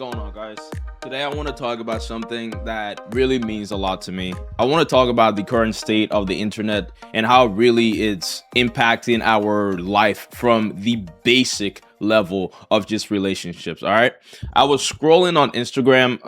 going on, guys? Today I want to talk about something that really means a lot to me. I want to talk about the current state of the internet and how really it's impacting our life from the basic level of just relationships. All right. I was scrolling on Instagram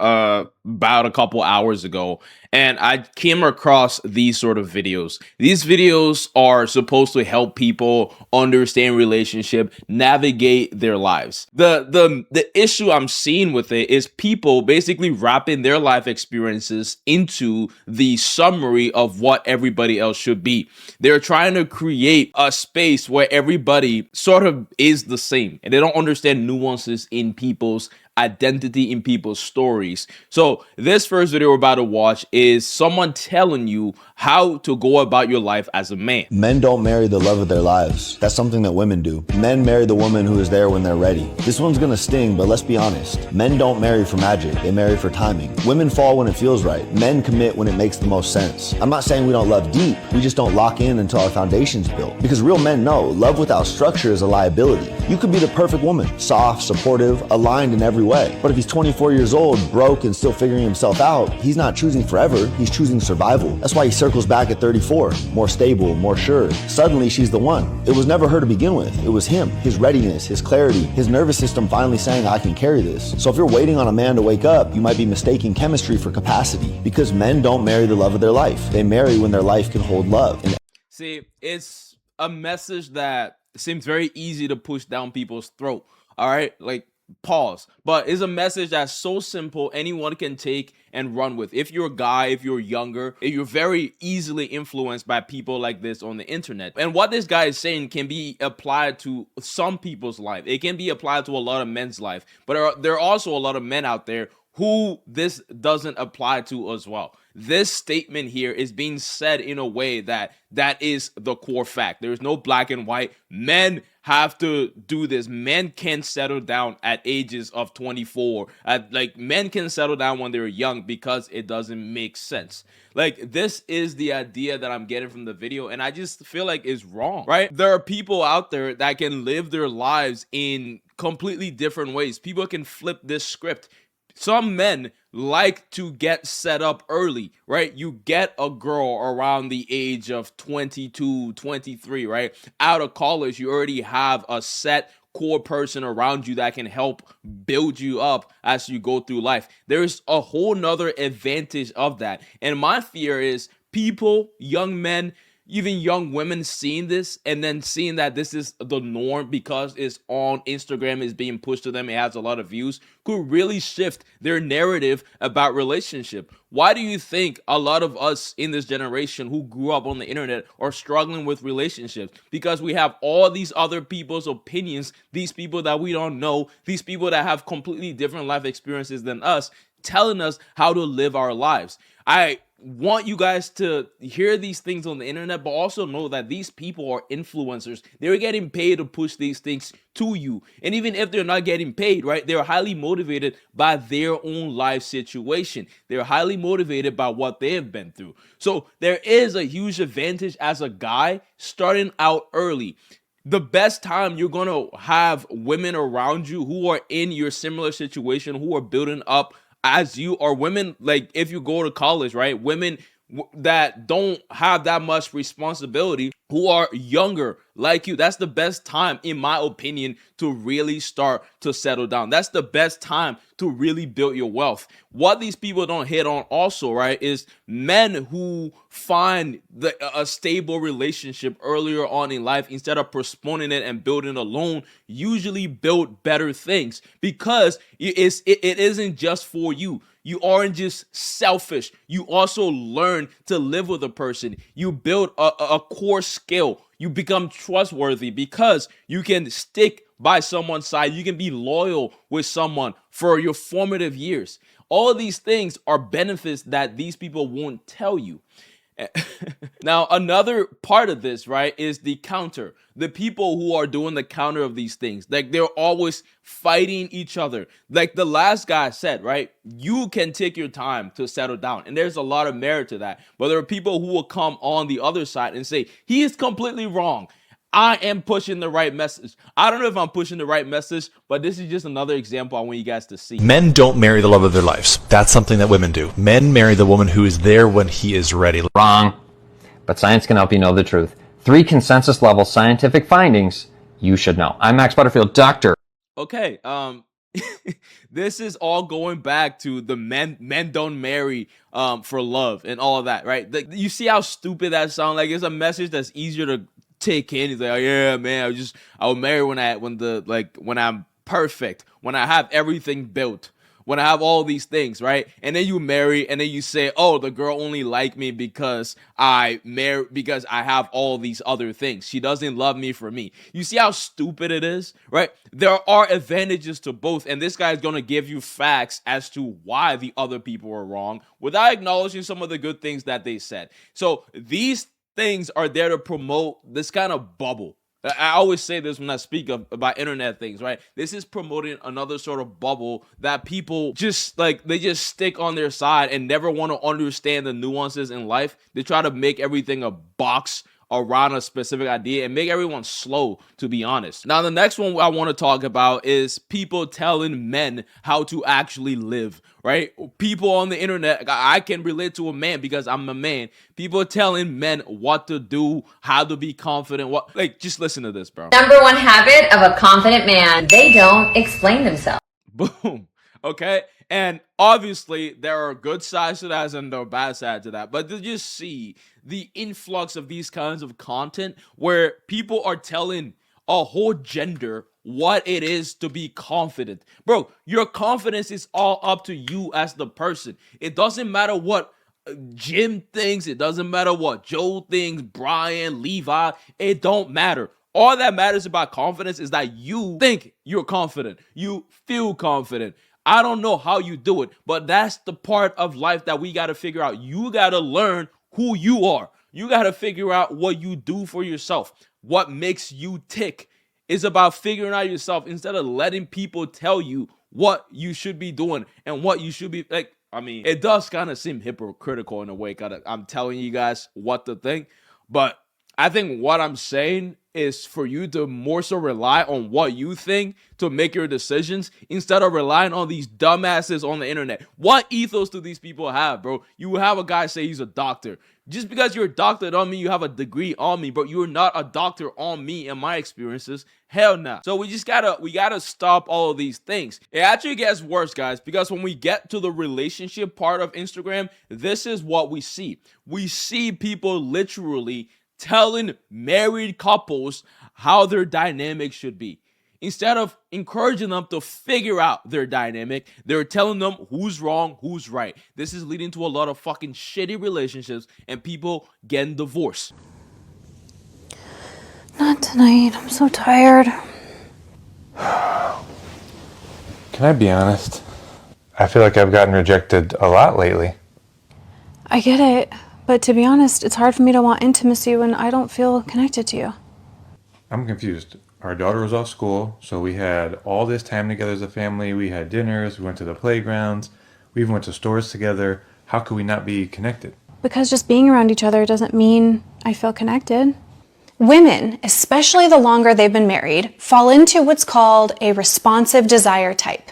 about a couple hours ago, and I came across these sort of videos. These videos are supposed to help people understand relationship, navigate their lives. The issue I'm seeing with it is people basically wrapping their life experiences into the summary of what everybody else should be. They're trying to create a space where everybody sort of is the same, and they don't understand nuances in people's identity, in people's stories. So this first video we're about to watch is someone telling you how to go about your life as a man. Men don't marry the love of their lives. That's something that women do. Men marry the woman who is there when they're ready. This one's gonna sting, but let's be honest. Men don't marry for magic, they marry for timing. Women fall when it feels right. Men commit when it makes the most sense. I'm not saying we don't love deep, we just don't lock in until our foundation's built. Because real men know, love without structure is a liability. You could be the perfect woman, soft, supportive, aligned in every way. But if he's 24 years old, broke, and still figuring himself out, he's not choosing forever, he's choosing survival. That's why he circles back at 34, more stable, more sure. Suddenly, she's the one. It was never her to begin with. It was him, his readiness, his clarity, his nervous system finally saying, I can carry this. So if you're waiting on a man to wake up, you might be mistaking chemistry for capacity. Because men don't marry the love of their life. They marry when their life can hold love. See, it's a message that seems very easy to push down people's throat. All right, like, pause. But it's a message that's so simple anyone can take and run with. If you're a guy, if you're younger, if you're very easily influenced by people like this on the internet. And what this guy is saying can be applied to some people's life. It can be applied to a lot of men's life. But there are also a lot of men out there who this doesn't apply to as well. This statement here is being said in a way that is the core fact. There is no black and white. Men have to do this. Men can settle down at ages of 24. Men can settle down when they're young because it doesn't make sense. Like, this is the idea that I'm getting from the video, and I just feel like it's wrong, right? There are people out there that can live their lives in completely different ways. People can flip this script. Some men like to get set up early, right? You get a girl around the age of 22, 23, right? Out of college, you already have a set core person around you that can help build you up as you go through life. There's a whole nother advantage of that. And my fear is people, young men, even young women seeing this and then seeing that this is the norm because it's on Instagram, is being pushed to them, it has a lot of views, could really shift their narrative about relationship. Why do you think a lot of us in this generation who grew up on the internet are struggling with relationships? Because we have all these other people's opinions, these people that we don't know, these people that have completely different life experiences than us, telling us how to live our lives. I want you guys to hear these things on the internet, but also know that these people are influencers. They're getting paid to push these things to you. And even if they're not getting paid, right, they're highly motivated by their own life situation. They're highly motivated by what they have been through. So there is a huge advantage as a guy starting out early. The best time you're going to have women around you who are in your similar situation, who are building up as you, or women, like if you go to college, right? Women that don't have that much responsibility, who are younger like you. That's the best time, in my opinion, to really start to settle down. That's the best time to really build your wealth. What these people don't hit on also, right, is men who find a stable relationship earlier on in life instead of postponing it and building alone usually build better things because it isn't just for you. You aren't just selfish. You also learn to live with a person. You build a core skill. You become trustworthy because you can stick by someone's side. You can be loyal with someone for your formative years. All of these things are benefits that these people won't tell you. Now, another part of this, right, is the counter. The people who are doing the counter of these things, like they're always fighting each other. Like the last guy said, right, you can take your time to settle down. And there's a lot of merit to that. But there are people who will come on the other side and say, he is completely wrong. I am pushing the right message. I don't know if I'm pushing the right message, but this is just another example I want you guys to see. Men don't marry the love of their lives. That's something that women do. Men marry the woman who is there when he is ready. Wrong. But science can help you know the truth. 3 consensus level scientific findings you should know. I'm Max Butterfield, doctor. Okay, this is all going back to the men don't marry for love and all of that, right? You see how stupid that sounds? Like, it's a message that's easier to take in. He's like, oh, yeah, man, I'll marry when I'm perfect, when I have everything built, when I have all these things, right? And then you marry, and then you say, oh, the girl only liked me because I have all these other things. She doesn't love me for me. You see how stupid it is, right? There are advantages to both, and this guy is going to give you facts as to why the other people are wrong without acknowledging some of the good things that they said. So these things are there to promote this kind of bubble. I always say this when I speak about internet things, right? This is promoting another sort of bubble that people just they just stick on their side and never want to understand the nuances in life. They try to make everything a box around a specific idea and make everyone slow, to be honest. Now, the next one I want to talk about is people telling men how to actually live, right? People on the internet, I can relate to a man because I'm a man. People telling men what to do, how to be confident, just listen to this, bro. Number 1 habit of a confident man, they don't explain themselves. Boom. Okay. And obviously there are good sides to that and there are bad sides to that. But to just see the influx of these kinds of content where people are telling a whole gender what it is to be confident. Bro, your confidence is all up to you as the person. It doesn't matter what Jim thinks. It doesn't matter what Joe thinks, Brian, Levi. It don't matter. All that matters about confidence is that you think you're confident. You feel confident. I don't know how you do it, but that's the part of life that we got to figure out. You got to learn who you are. You got to figure out what you do for yourself. What makes you tick. It's about figuring out yourself instead of letting people tell you what you should be doing and what you should be it does kind of seem hypocritical in a way. I'm telling you guys what to think, but I think what I'm saying is for you to more so rely on what you think to make your decisions instead of relying on these dumbasses on the internet. What ethos do these people have, bro? You have a guy say he's a doctor. Just because you're a doctor don't mean you have a degree on me, but you're not a doctor on me in my experiences. Hell no. So we gotta stop all of these things. It actually gets worse, guys, because when we get to the relationship part of Instagram, this is what we see. We see people literally telling married couples how their dynamic should be. Instead of encouraging them to figure out their dynamic, they're telling them who's wrong, who's right. This is leading to a lot of fucking shitty relationships and people getting divorced. Not tonight. I'm so tired. Can I be honest? I feel like I've gotten rejected a lot lately. I get it. But to be honest, it's hard for me to want intimacy when I don't feel connected to you. I'm confused. Our daughter was off school, so we had all this time together as a family. We had dinners, we went to the playgrounds, we even went to stores together. How could we not be connected? Because just being around each other doesn't mean I feel connected. Women, especially the longer they've been married, fall into what's called a responsive desire type.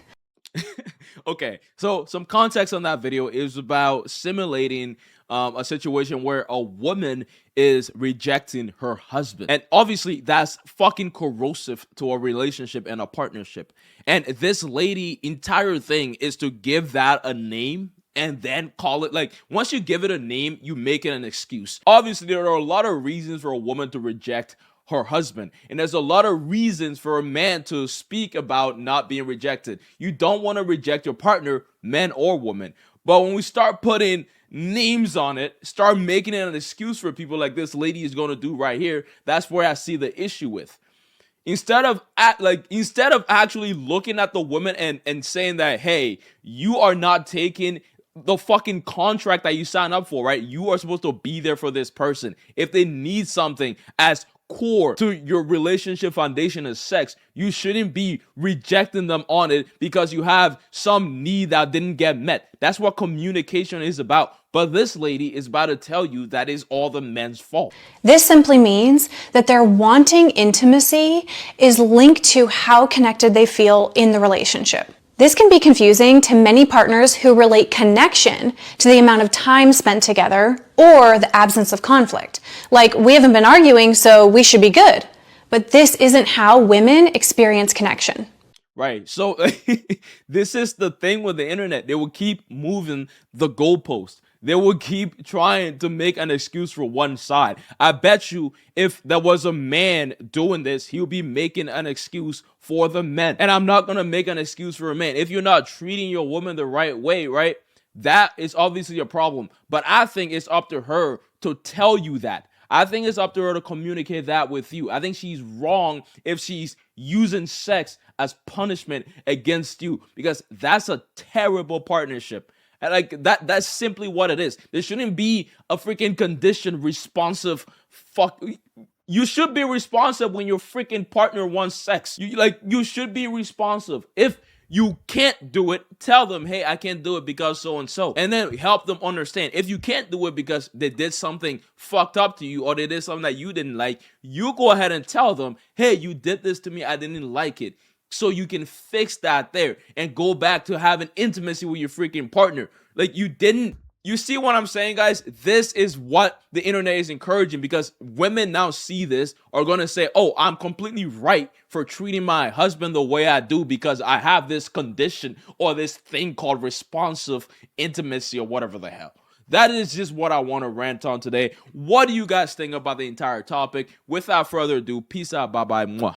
Okay, so some context on that video is about simulating a situation where a woman is rejecting her husband. And obviously that's fucking corrosive to a relationship and a partnership. And this lady entire thing is to give that a name and then call it, once you give it a name, you make it an excuse. Obviously there are a lot of reasons for a woman to reject her husband, and there's a lot of reasons for a man to speak about not being rejected. You don't want to reject your partner, man or woman, but when we start putting names on it, start making it an excuse for people like this lady is going to do right here, that's where I see the issue with. Instead of actually looking at the woman and saying that, hey, you are not taking the fucking contract that you sign up for, right? You are supposed to be there for this person. If they need something as core to your relationship foundation is sex, you shouldn't be rejecting them on it because you have some need that didn't get met. That's what communication is about. But this lady is about to tell you that is all the men's fault. This simply means that their wanting intimacy is linked to how connected they feel in the relationship. This can be confusing to many partners who relate connection to the amount of time spent together or the absence of conflict. Like, we haven't been arguing, so we should be good. But this isn't how women experience connection. Right. So this is the thing with the internet. They will keep moving the goalpost. They will keep trying to make an excuse for one side. I bet you if there was a man doing this, he'll be making an excuse for the men. And I'm not going to make an excuse for a man. If you're not treating your woman the right way, right, that is obviously a problem. But I think it's up to her to tell you that. I think it's up to her to communicate that with you. I think she's wrong if she's using sex as punishment against you, because that's a terrible partnership. And like that's simply what it is. There shouldn't be a freaking conditioned, responsive fuck. You should be responsive when your freaking partner wants sex. You should be responsive. If you can't do it, tell them, hey, I can't do it because so and so. And then help them understand. If you can't do it because they did something fucked up to you or they did something that you didn't like, you go ahead and tell them, hey, you did this to me, I didn't like it. So you can fix that there and go back to having intimacy with your freaking partner. Like, you see what I'm saying, guys? This is what the internet is encouraging, because women now see this, are going to say, oh, I'm completely right for treating my husband the way I do because I have this condition or this thing called responsive intimacy or whatever the hell. That is just what I want to rant on today. What do you guys think about the entire topic? Without further ado, peace out, bye-bye, mwah.